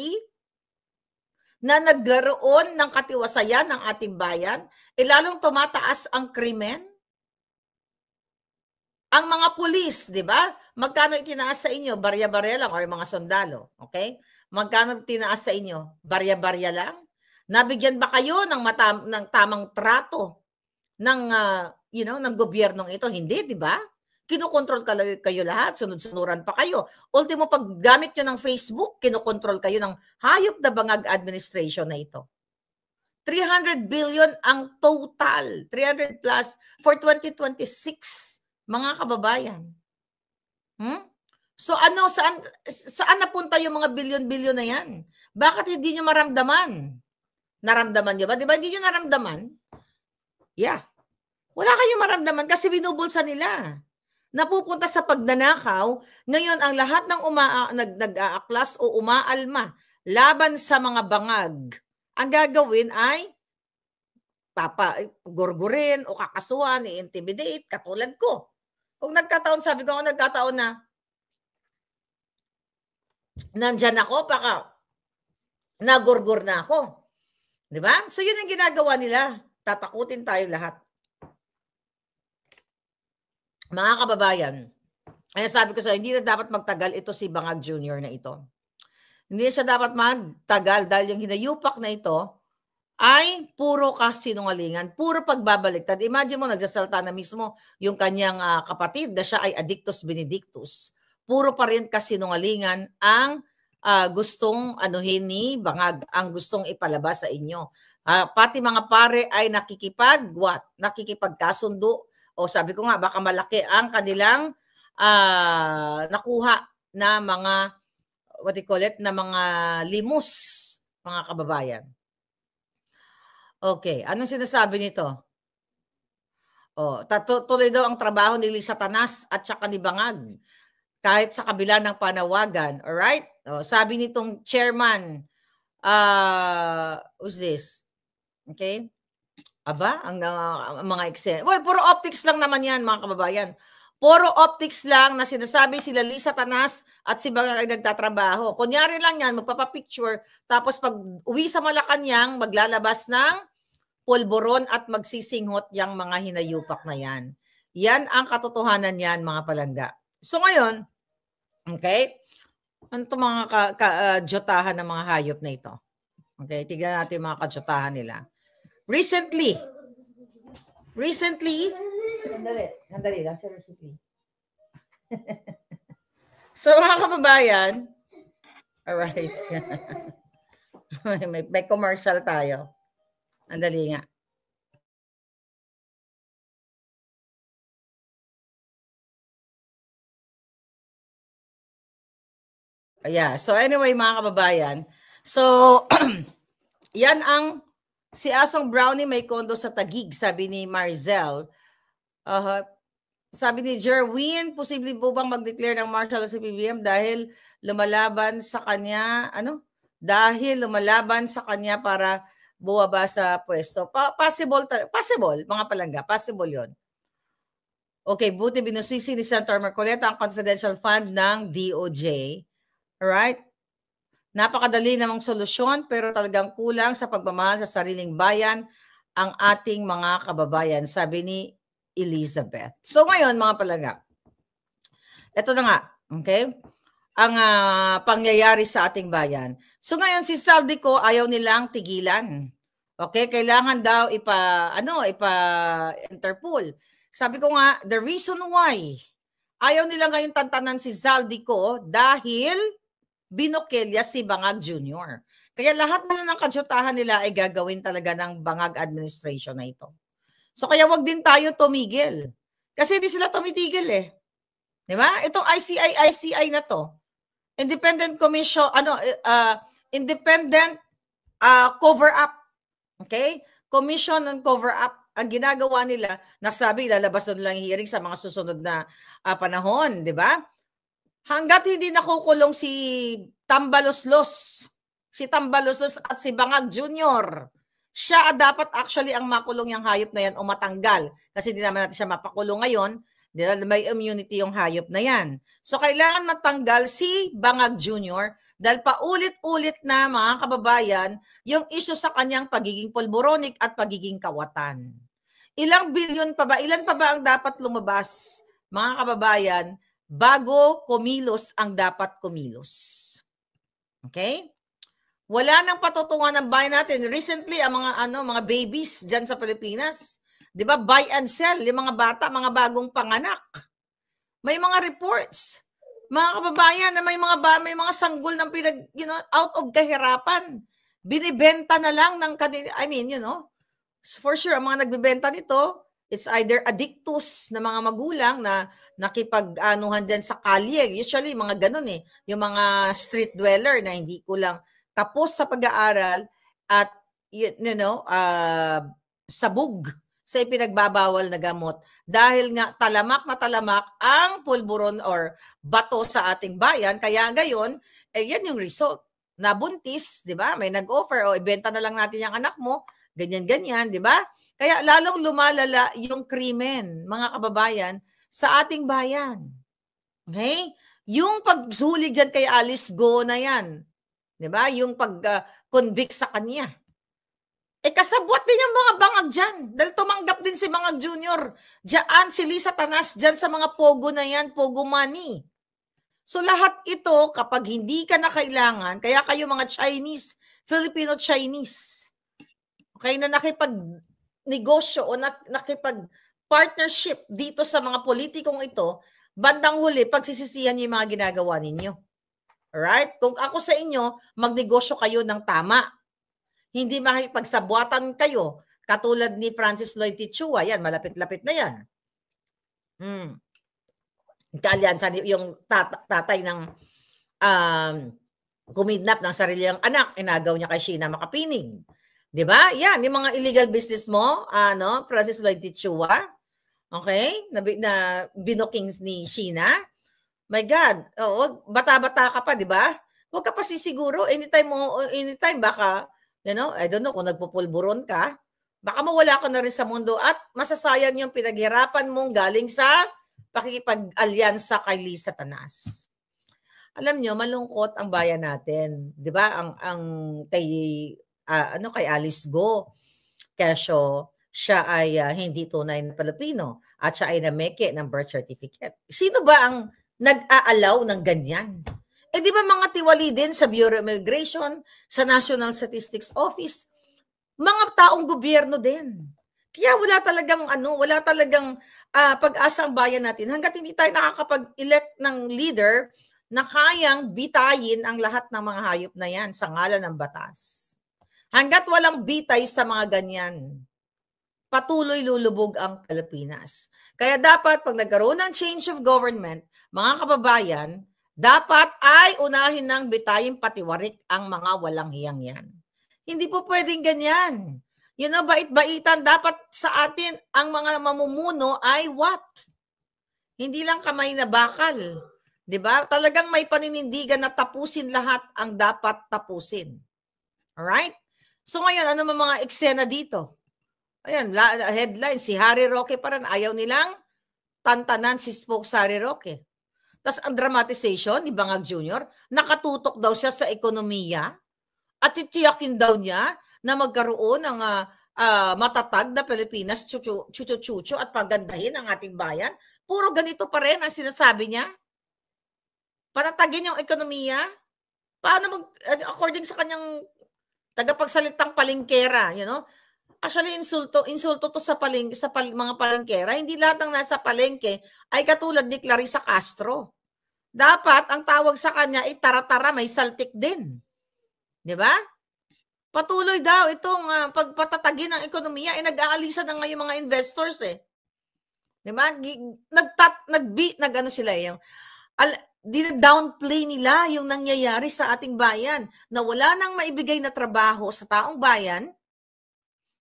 na naglaroon ng katiwasayan ng ating bayan, lalong tumataas ang krimen? Ang mga pulis, di ba? Magkano itinaas sa inyo? Barya-barya lang or mga sundalo, okay? Magkano tinaas sa inyo? Barya-barya lang? Nabigyan ba kayo ng tamang trato ng ng gobyernong ito? Hindi, di ba? Kinokontrol kayo lahat, sunod-sunuran pa kayo. Ultimo, pag gamit nyo ng Facebook, kinokontrol kayo ng hayop na bangag administration na ito. 300 billion ang total, 300 plus for 2026, mga kababayan. So saan napunta yung mga bilyon-bilyon na yan? Bakit hindi nyo maramdaman? Naramdaman nyo ba? Di ba hindi nyo naramdaman? Yeah. Wala kayong maramdaman kasi binubulsa nila. Napupunta sa pagnanakaw. Ngayon, ang lahat ng nag-aaklas o umaalma laban sa mga bangag, ang gagawin ay gurgurin o kakasuhan, i-intimidate, katulad ko. Kung nagkataon, sabi ko, nagkataon na nandyan ako, baka nagurgur na ako. Di ba? So, yun ang ginagawa nila. Tatakutin tayo lahat. Mga kababayan, kaya sabi ko sa hindi na dapat magtagal ito si Bangag Jr. na ito. Hindi siya dapat magtagal dahil yung hinayupak na ito ay puro kasinungalingan, puro pagbabaliktad. Imagine mo, nagsasalta na mismo yung kanyang kapatid na siya ay addictus benedictus. Puro pa rin kasinungalingan ang gustong anuhin ni Bangag, ang gustong ipalabas sa inyo. Pati mga pare ay nakikipagkasundo. O sabi ko nga, baka malaki ang kanilang nakuha na mga, what do you call it, na mga limus, mga kababayan. Okay, anong sinasabi nito? Tuloy daw ang trabaho ni Satanas at saka ni Bangag kahit sa kabila ng panawagan. Alright? Sabi nitong chairman, who's this? Okay? Aba, ang mga eksena. Well, puro optics lang naman yan, mga kababayan. Puro optics lang na sinasabi sila Satanas at si Bangag ay nagtatrabaho. Kunyari lang yan, magpapapicture, tapos pag uwi sa Malacanang, maglalabas ng pulburon at magsisinghot yung mga hinayupak na yan. Yan ang katotohanan yan, mga palangga. So ngayon, okay, ano itong mga kajotahan ng mga hayop na ito? Okay, tignan natin mga kajotahan nila. Recently, Handali lang, recently. So mga kababayan, alright. may commercial tayo. Andali nga. Yeah, so anyway mga kababayan, so yan ang si Asong Brownie may kondo sa Taguig, sabi ni Marzel. Sabi ni Jerwin, posible po bang mag-declare ng martial sa PBBM dahil lumalaban sa kanya, para buwaba sa pwesto. Possible, mga palangga, possible yon. Okay, buti binusisi ni Senator Marcoleta ang confidential fund ng DOJ. Alright? Napakadali namang solusyon pero talagang kulang sa pagmamahal sa sariling bayan ang ating mga kababayan, sabi ni Elizabeth. So ngayon mga palangga, ito na nga, okay? Ang pangyayari sa ating bayan. So ngayon si Saldico ayaw nilang tigilan. Okay, kailangan daw ipa-Interpol. Sabi ko nga, the reason why ayaw nila ngayon tantanan si Saldico dahil binokilya si Bangag Jr. Kaya lahat na ng kajotahan nila ay gagawin talaga ng Bangag administration na ito. So kaya wag din tayo tumigil. Kasi hindi sila tumitigil eh. Di ba? Itong ICI na to. Independent commission, independent cover up Okay? Commission on cover-up. Ang ginagawa nila, nasabi, lalabas na lang hearing sa mga susunod na panahon, di ba? Hanggat hindi nakukulong si Tambaloslos, at si Bangag Jr., siya dapat actually ang makulong yung hayop na yan o matanggal. Kasi hindi naman natin siya mapakulong ngayon, dahil may immunity yung hayop na yan. So kailangan matanggal si Bangag Jr. dahil paulit-ulit na mga kababayan yung issue sa kanyang pagiging pulboronic at pagiging kawatan. Ilan pa ba ang dapat lumabas, mga kababayan, bago kumilos ang dapat kumilos? Okay? Wala nang patutungan ng bayan natin. Recently, ang mga babies dyan sa Pilipinas, di ba, buy and sell, yung mga bata, mga bagong panganak. May mga reports, mga kababayan, na may mga sanggol ng out of kahirapan. Binibenta na lang ng for sure, ang mga nagbibenta nito, it's either addictus na mga magulang na nakipag-anuhan dyan sa kalye. Usually, mga ganun yung mga street dweller na hindi kulang tapos sa pag-aaral at sabog sa ipinagbabawal na gamot dahil nga talamak na talamak ang pulburon or bato sa ating bayan. Kaya gayon, yan yung result. Nabuntis, di ba? May nag-offer, ibenta na lang natin yung anak mo, ganyan-ganyan, di ba? Kaya lalong lumalala yung krimen, mga kababayan, sa ating bayan. Okay? Yung pagsulig dyan kay Alice Go na yan, di ba? Yung pag-convict sa kanya. Kasabwat din yung mga bangag dyan. Dahil tumanggap din si Bangag Jr. Diyan, si Lisa Tanas, dyan sa mga pogo na yan, pogo money. So lahat ito, kapag hindi ka na kailangan, kaya kayo mga Chinese, Filipino-Chinese, okay, na nakipag-negosyo o nakipag-partnership dito sa mga politikong ito, bandang huli, pagsisisihan niyo yung mga ginagawa ninyo. Alright? Kung ako sa inyo, magnegosyo kayo ng tama. Hindi makipagsabuatan kayo. Katulad ni Francis Lloyd Tichua. Yan, malapit-lapit na yan. Kaalyansa yung tatay ng kumidnap ng sarili niyang anak. Inagaw niya kay Sheena Makapining. Diba? Yan, yung mga illegal business mo, Francis Lloyd Tichua. Okay? Na binuking ni Sheena. My God, bata-bata ka pa, di ba? Huwag ka pa sisiguro. Anytime baka, I don't know kung nagpupulburon ka, baka mawala ka na rin sa mundo at masasayang yung pinaghirapan mong galing sa pakikipag-alyansa kay Lisa Tanas. Alam nyo, malungkot ang bayan natin. Di ba? Kay Alice Go. Kesyo, siya ay hindi tunay na Pilipino at siya ay nameke ng birth certificate. Sino ba ang nag-aalaw ng ganyan? Di ba mga tiwali din sa Bureau of Immigration, sa National Statistics Office, mga taong gobyerno din. Kaya wala talagang pag-asa ang bayan natin hanggat hindi tayo nakakapag-elect ng leader na kayang bitayin ang lahat ng mga hayop na yan sa ngalan ng batas. Hanggat walang bitay sa mga ganyan, patuloy lulubog ang Pilipinas. Kaya dapat pag nagkaroon ng change of government, mga kababayan, dapat ay unahin ng bitayin patiwarik ang mga walang hiyang yan. Hindi po pwedeng ganyan. Bait-baitan. Dapat sa atin, ang mga mamumuno ay what? Hindi lang kamay na bakal. Diba? Talagang may paninindigan na tapusin lahat ang dapat tapusin. Alright? So ngayon, ano mga eksena dito? Ayan, headline, si Harry Roque pa rin. Ayaw nilang tantanan si Spokes Harry Roque. Tapos ang dramatization ni Bangag Jr., nakatutok daw siya sa ekonomiya at titiyakin daw niya na magkaroon ng matatag na Pilipinas, chuchu at pagandahin ang ating bayan. Puro ganito pa rin ang sinasabi niya. Panatagin yung ekonomiya. Paano according sa kanyang tagapagsalitang palengkera, Actually, insulto to sa mga palengkera. Hindi lahat ng nasa palengke ay katulad ni Clarissa Castro. Dapat ang tawag sa kanya ay tara-tara, may saltik din. Di ba? Patuloy daw itong pagpatatagin ng ekonomiya ay nag-aalisa na ngayon mga investors eh. Di ba? Downplay nila yung nangyayari sa ating bayan na wala nang maibigay na trabaho sa taong bayan.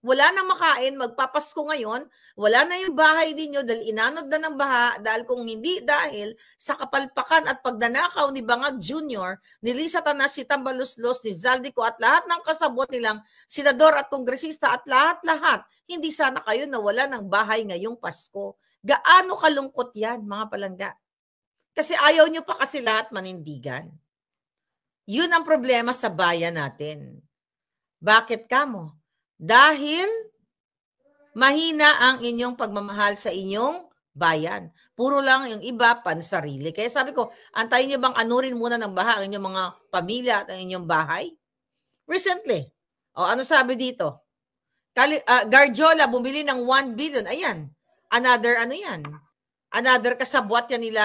wala nang makain, magpapasko ngayon, wala na yung bahay ninyo dahil inanod na ng baha, dahil kung hindi dahil sa kapalpakan at pagnanakaw ni Bangag Jr., ni Lisa Tanas, si Tambaluslos, ni Zaldico at lahat ng kasabot nilang senador at kongresista at lahat-lahat, hindi sana kayo nawala ng bahay ngayong Pasko. Gaano kalungkot yan, mga palangga? Kasi ayaw nyo pa kasi lahat manindigan. Yun ang problema sa bayan natin. Bakit kamo? Dahil mahina ang inyong pagmamahal sa inyong bayan. Puro lang yung iba pansarili. Kaya sabi ko, antayin niyo bang anurin muna ng baha ang inyong mga pamilya at ang inyong bahay? Recently, ano sabi dito? Garjola bumili ng 1 billion. Ayan, another yan. Another kasabwat yan nila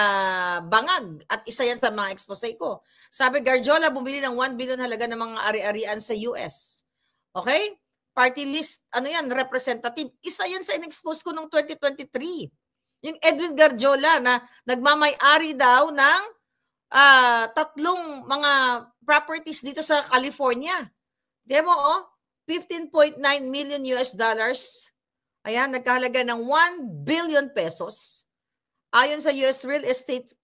Bangag at isa yan sa mga expose ko. Sabi, Garjola bumili ng 1 billion halaga ng mga ari-arian sa US. Okay? Party list, representative. Isa yan sa in-expose ko noong 2023. Yung Edwin Garjola na nagmamay-ari daw ng 3 mga properties dito sa California. Demo, 15.9 million US dollars. Ayan, nagkahalaga ng 1 billion pesos. Ayon sa US real estate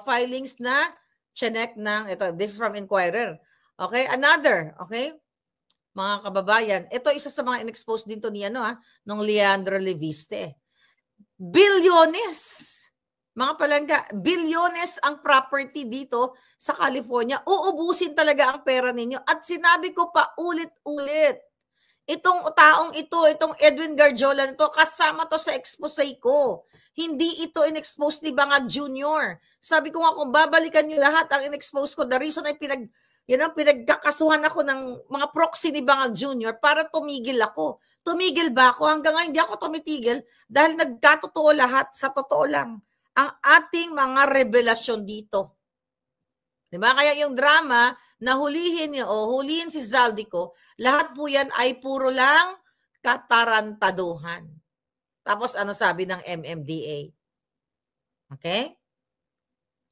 filings na chinek ng, this is from Inquirer. Okay, another, okay? Mga kababayan, ito isa sa mga in-expose din to ni nung Leandro Leviste. Bilyones, mga palangga, bilyones ang property dito sa California. Uubusin talaga ang pera ninyo. At sinabi ko pa ulit-ulit, itong taong ito, itong Edwin Garjola nito, kasama to sa expose ko. Hindi ito in-expose ni Bangag Jr. Sabi ko nga, kung babalikan nyo lahat ang in-expose ko, the reason ay pinagkakasuhan ako ng mga proxy ni Bangag Jr. para tumigil ako. Tumigil ba ako? Hanggang ngayon hindi ako tumitigil dahil nagkatotoo lahat, sa totoo lang, ang ating mga revelasyon dito. Diba? Kaya yung drama na hulihin si Zaldico, lahat po yan ay puro lang katarantaduhan. Tapos ano sabi ng MMDA? Okay?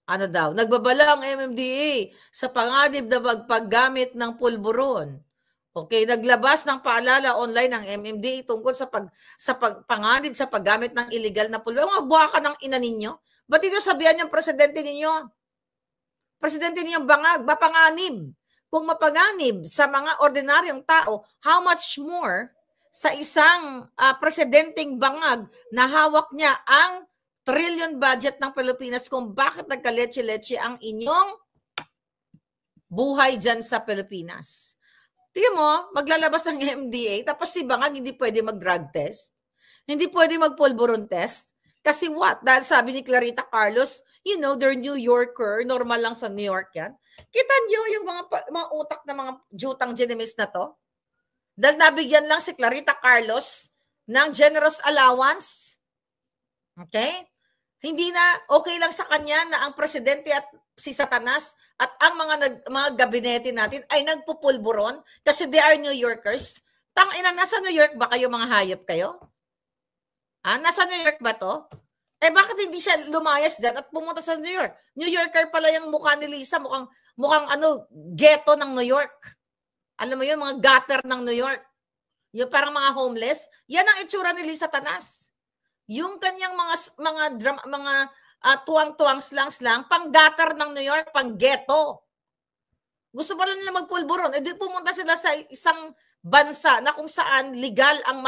Ano daw? Nagbabala ang MMDA sa panganib na paggamit ng pulburon. Okay, naglabas ng paalala online ng MMDA tungkol sa panganib sa paggamit ng illegal na pulburon. Mga buwaka ng ina ninyo. Ba't ito sabihan yung presidente ninyo? Presidente ninyong Bangag, mapanganib. Kung mapanganib sa mga ordinaryong tao, how much more sa isang presidenteng Bangag na hawak niya ang trillion budget ng Pilipinas, kung bakit nagkaletse-letse ang inyong buhay dyan sa Pilipinas. Tingnan mo, maglalabas ang MDA, tapos si Bangag hindi pwede mag-drug test, hindi pwede mag-pulburon test, kasi what? Dahil sabi ni Clarita Carlos, they're New Yorker, normal lang sa New York yan. Kita niyo yung mga utak na mga jutang genimis na to? Dahil nabigyan lang si Clarita Carlos ng generous allowance. Okay? Hindi na okay lang sa kanya na ang presidente at si Satanas at ang mga gabinete natin ay nagpupulburon kasi they are New Yorkers. Tangina, nasa New York ba kayo, mga hayop kayo? Nasa New York ba to? Bakit hindi siya lumayas dyan at pumunta sa New York? New Yorker pala yung mukha ni Lisa, mukhang ghetto ng New York. Alam mo yun, mga gutter ng New York. Yung parang mga homeless. Yan ang itsura ni Lisa Tanas. Yung kanyang mga tuwang-tuwang slang-slang, pang-gutter ng New York, pang-ghetto. Gusto pa lang nila magpulburon. Di pumunta sila sa isang bansa na kung saan legal ang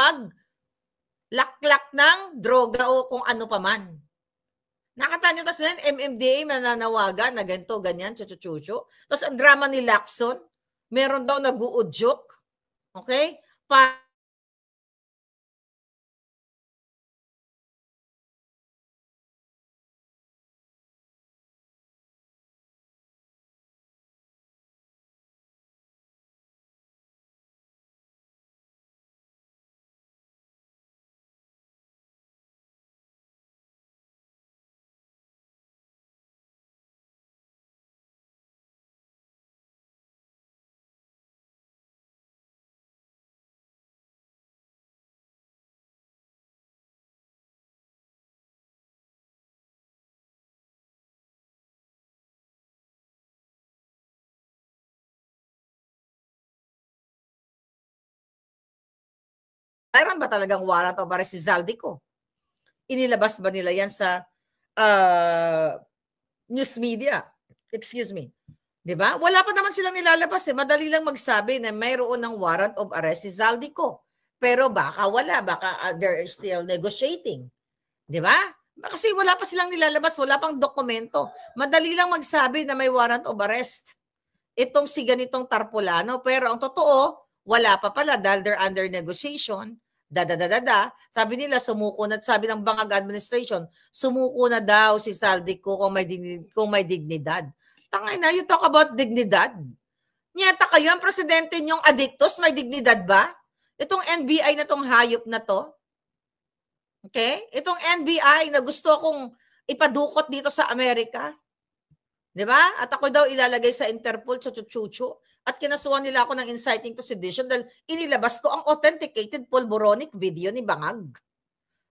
laklak ng droga o kung ano pa man. Nakatanyo tas na MMDA mananawagan na ganito, ganyan, chuchu-chuchu. Tapos ang drama ni Lacson, meron daw nag-uudyok. Okay? mayroon ba talagang warrant of arrest si Zaldico? Inilabas ba nila yan sa news media? Excuse me. Diba? Wala pa naman silang nilalabas. Madali lang magsabi na mayroon ng warrant of arrest si Zaldico. Pero baka wala. Baka they're still negotiating. Diba? Kasi wala pa silang nilalabas. Wala pang dokumento. Madali lang magsabi na may warrant of arrest. Itong si ganitong Tarpulano. Pero ang totoo, wala pa pala dahil they're under negotiation. Sabi nila sumuko na, sabi ng Bangag administration, sumuko na daw si Zaldico kung may dignidad. Tangay na, you talk about dignidad. Nyata kayo, ang presidente niyong adictos, may dignidad ba? Itong NBI na tong hayop na to. Okay? Itong NBI na gusto kong ipadukot dito sa Amerika. Diba? At ako daw ilalagay sa Interpol, chuchu-chuchu. At kinasuhan nila ako ng inciting to sedition dahil inilabas ko ang authenticated pulboronic video ni Bangag.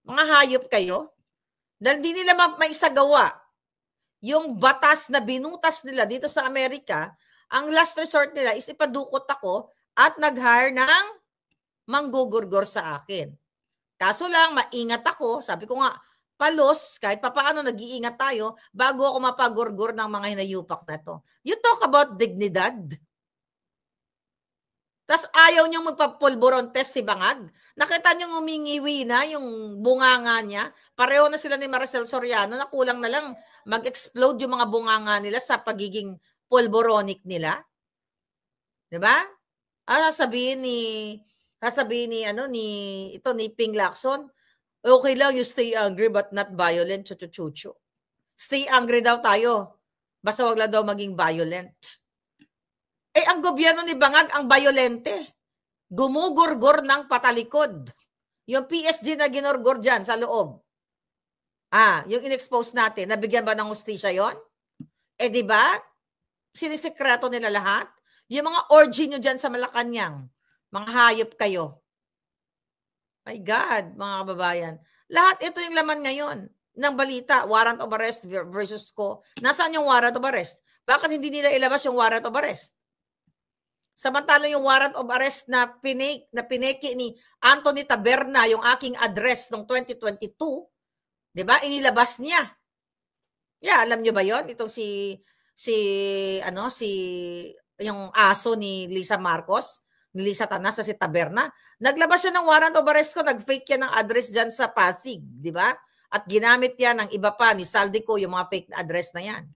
Mga hayop kayo. Dahil di nila maisagawa yung batas na binutas nila dito sa Amerika, ang last resort nila is ipadukot ako at nag-hire ng manggugurgor sa akin. Kaso lang, maingat ako. Sabi ko nga, palos, kahit papaano nag-iingat tayo bago ako mapagurgur ng mga hinayupak na to. You talk about dignidad. Tapos ayaw niyong magpapulburon test si Bangag. Nakita niyong umingiwi na yung bunganga niya. Pareho na sila ni Maricel Soriano na kulang na lang mag-explode yung mga bunganga nila sa pagiging pulboronic nila. Diba? Sasabihin ni Ping Lacson, okay lang you stay angry but not violent. Chuchu-chuchu. Stay angry daw tayo. Basta wag lang daw maging violent. Ang gobyerno ni Bangag ang violente. Gumugurgor ng patalikod. Yung PSG na ginurgor dyan sa loob. Yung in-expose natin, nabigyan ba ng hustisya yon? Di ba? Sinisekreto nila lahat. Yung mga orgy nyo dyan sa Malacanang, mga hayop kayo. My God, mga kababayan. Lahat ito yung laman ngayon ng balita. Warrant of arrest versus ko. Nasaan yung warrant of arrest? Bakit hindi nila ilabas yung warrant of arrest? Samantala yung warrant of arrest na pineki ni Anthony Taberna, yung aking address noong 2022, di ba? Inilabas niya. Yeah, alam niyo ba yon? Itong yung aso ni Lisa Marcos, ni Lisa Tanas na si Taberna. Naglabas siya ng warrant of arrest ko, nag-fake yan ng address dyan sa Pasig, di ba? At ginamit yan ng iba pa, ni Zaldico, yung mga fake na address na yan.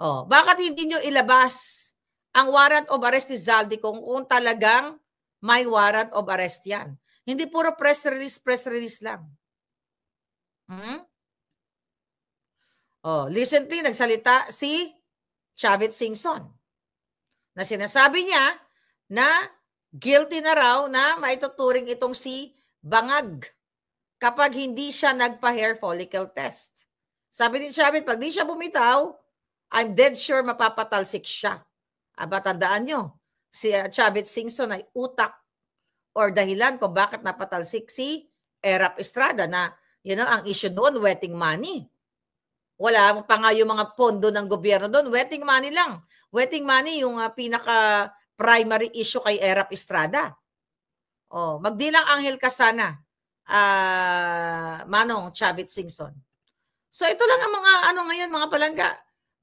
Bakit hindi nyo ilabas ang warrant of arrest ni Zaldico kung talagang may warrant of arrest yan? Hindi puro press release lang. Recently, nagsalita si Chavit Singson na sinasabi niya na guilty na raw na maituturing itong si Bangag kapag hindi siya nagpa-hair follicle test. Sabi ni Chavit, pag di siya bumitaw, I'm dead sure mapapatalsik siya. Tandaan nyo, si Chavit Singson ay utak or dahilan kung bakit napatalsik si Erap Estrada na, ang issue doon, wetting money. Wala pa nga yung mga pondo ng gobyerno doon, wetting money lang. Wetting money yung pinaka-primary issue kay Erap Estrada. Magdilang Angel Casana, Manong Chavit Singson. So ito lang ang mga ngayon, mga palangga.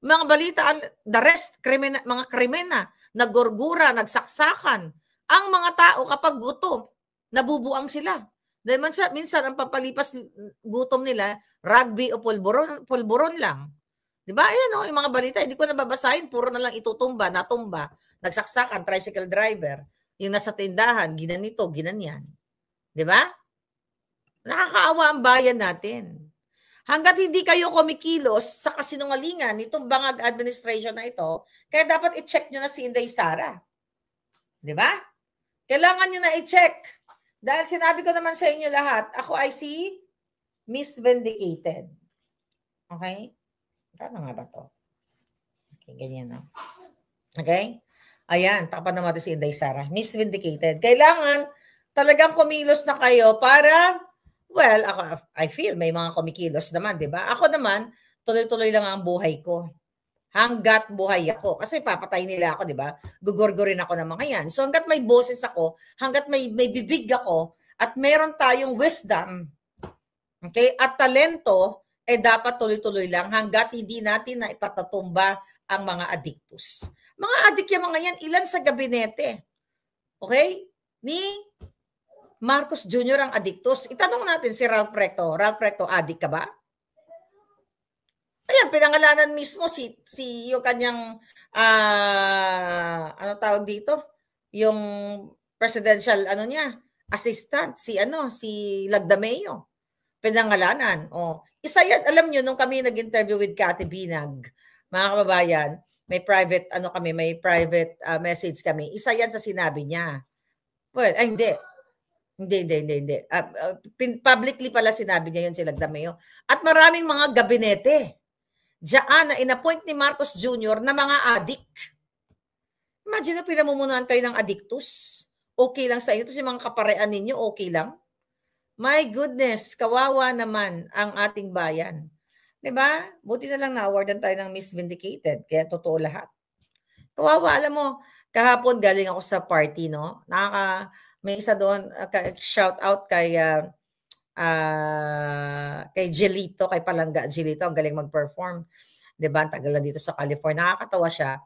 Mga balita, the rest, mga krimen na, nagurgura, nagsaksakan. Ang mga tao kapag gutom, nabubuang sila. Dahil minsan ang papalipas gutom nila, rugby o pulburon lang. Diba? Ayan yung mga balita, hindi ko nababasahin, puro na lang itutumba, natumba, nagsaksakan, tricycle driver, yung nasa tindahan, ginanito, ginanyan. Diba? Nakakaawa ang bayan natin. Hanggat hindi kayo kumikilos sa kasinungalingan nitong Bangag administration na ito, kaya dapat i-check nyo na si Inday Sara. Di ba? Kailangan nyo na i-check. Dahil sinabi ko naman sa inyo lahat, ako ay si Miss Vindicated. Okay? Paano nga ba to? Okay, ganyan na. Okay? Ayan, tapan naman si Inday Sara. Miss Vindicated. Kailangan talagang kumilos na kayo para... Well, I feel may mga kumikilos naman, di ba? Ako naman, tuloy-tuloy lang ang buhay ko. Hanggat buhay ako. Kasi papatay nila ako, di ba? Gugurgurin ako ng mga yan. So hanggat may boses ako, hanggat may bibig ako, at meron tayong wisdom, okay, at talento, dapat tuloy-tuloy lang hanggat hindi natin na ipatatumba ang mga addictus. Mga adik yung mga yan, ilan sa gabinete? Okay? Ni Marcos Jr. ang addictus. Itanong natin si Ralph Recto. Ralph Recto, adik ka ba? Ayan, pinangalanan mismo si yung kanyang, ano tawag dito? Yung presidential, assistant, si Lagdameo. Pinangalanan. Isa yan, alam nyo, nung kami nag-interview with Cathy Binag, mga kababayan, may private, may private message kami. Isa yan sa sinabi niya. Well, hindi. Hindi. Publicly pala sinabi niya yun si Lagdameo. At maraming mga gabinete diyan na inappoint ni Marcos Jr. na mga adik. Imagine na pinamumunuan kayo ng addictus. Okay lang sa inyo. Tapos yung mga kaparean ninyo, okay lang. My goodness, kawawa naman ang ating bayan. Diba? Buti na lang na-awardan tayo ng Miss Vindicated. Kaya totoo lahat. Kawawa, alam mo, kahapon galing ako sa party, no? May isa doon, shout out kay Jelito, kay Palangga Jelito, ang galing mag-perform. Diba? Tagal na dito sa California. Nakakatawa siya.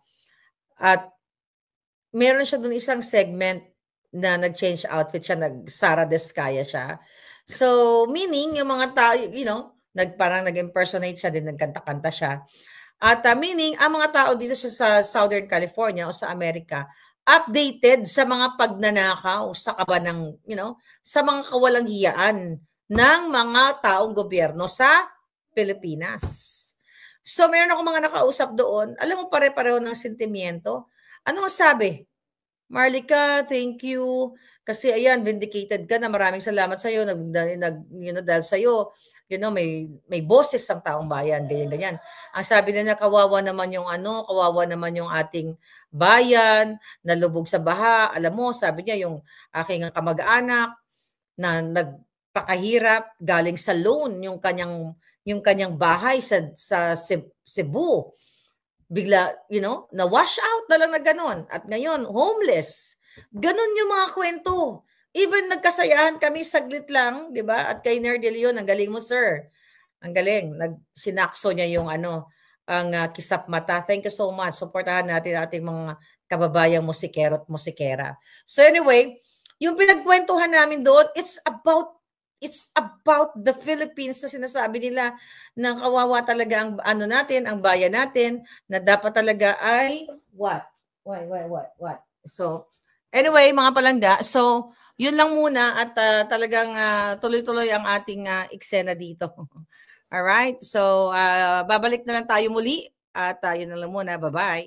At meron siya doon isang segment na nag-change outfit siya, nag-Sara Descaya siya. So, meaning, yung mga tao, parang nag-impersonate siya, din nagkanta-kanta siya. At meaning, ang mga tao dito sa Southern California o sa Amerika, updated sa mga pagnanakaw, sa kaba ng, sa mga kawalang hiyaan ng mga taong gobyerno sa Pilipinas. So, meron ako mga nakausap doon. Alam mo, pare-pareho ng sentimiento. Ano ang sabi? Marlica, thank you. Kasi ayan, vindicated ka na. Maraming salamat sa iyo. Dahil sa iyo, may boses ang taong bayan, ganyan. Ang sabi nila, kawawa naman yung ating bayan, nalubog sa baha. Alam mo, sabi niya, yung aking kamag-anak na nagpakahirap galing sa loan, yung kanyang bahay sa Cebu. Bigla, na-wash out na lang na gano'n. At ngayon, homeless. Ganon yung mga kwento. Even nagkasayahan kami saglit lang, di ba? At kay Ner De Leon, ang galing mo, sir. Ang galing. Sinakso niya yung ang kisap mata. Thank you so much. Supportahan natin ating mga kababayang musikero at musikera. So anyway, yung pinagkwentuhan namin doon, it's about the Philippines na sinasabi nila na kawawa talaga ang natin, ang bayan natin, na dapat talaga ay what? So, anyway, mga palangga, so yun lang muna at talagang tuloy-tuloy ang ating eksena dito. Alright, so babalik na lang tayo muli at yun na lang muna. Bye-bye.